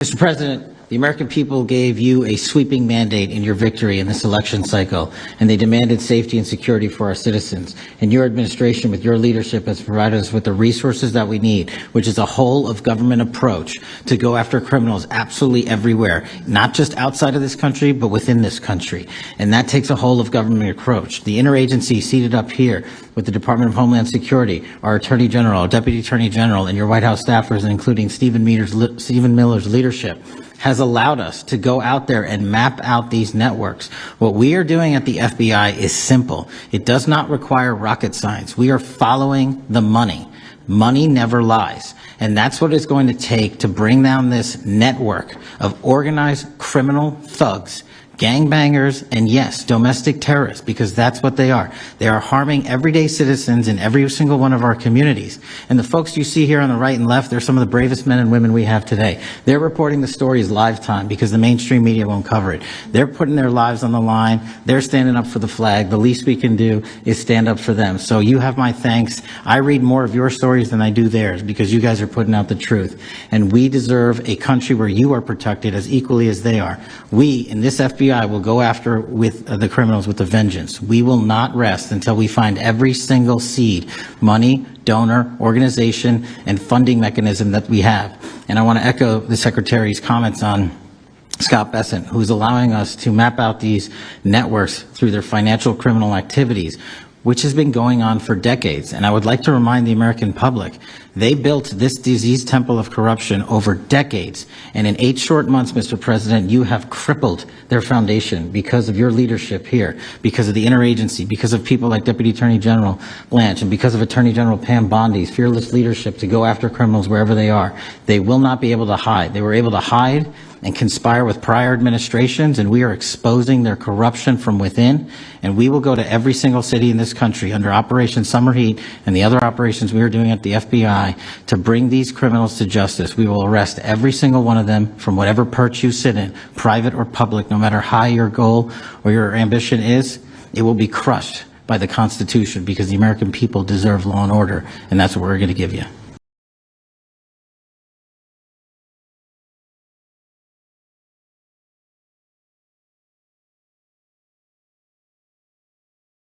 Mr. President, the American people gave you a sweeping mandate in your victory in this election cycle, and they demanded safety and security for our citizens. And your administration, with your leadership, has provided us with the resources that we need, which is a whole of government approach to go after criminals absolutely everywhere, not just outside of this country, but within this country. And that takes a whole of government approach. The interagency seated up here with the Department of Homeland Security, our Attorney General, our Deputy Attorney General, and your White House staffers, including Stephen Miller's leadership, has allowed us to go out there and map out these networks. What we are doing at the FBI is simple. It does not require rocket science. We are following the money. Money never lies. And that's what it's going to take to bring down this network of organized criminal thugs, gangbangers, and yes, domestic terrorists, because that's what they are. They are harming everyday citizens in every single one of our communities. And the folks you see here on the right and left, they're some of the bravest men and women we have today. They're reporting the stories live time because the mainstream media won't cover it. They're putting their lives on the line. They're standing up for the flag. The least we can do is stand up for them. So you have my thanks. I read more of your stories than I do theirs because you guys are putting out the truth. And we deserve a country where you are protected as equally as they are. We, in this FBI, will go after with the criminals with a vengeance. We will not rest until we find every single seed, money, donor, organization, and funding mechanism that we have. And I want to echo the Secretary's comments on Scott Bessent, who's allowing us to map out these networks through their financial criminal activities, which has been going on for decades. And I would like to remind the American public, they built this disease temple of corruption over decades. And in 8 short months, Mr. President, you have crippled their foundation because of your leadership here, because of the interagency, because of people like Deputy Attorney General Blanche, and because of Attorney General Pam Bondi's fearless leadership to go after criminals wherever they are. They will not be able to hide. They were able to hide and conspire with prior administrations, and we are exposing their corruption from within. And we will go to every single city in this country under Operation Summer Heat and the other operations we are doing at the FBI to bring these criminals to justice. We will arrest every single one of them from whatever perch you sit in, private or public, no matter how your goal or your ambition is. It will be crushed by the Constitution because the American people deserve law and order, and that's what we're going to give you.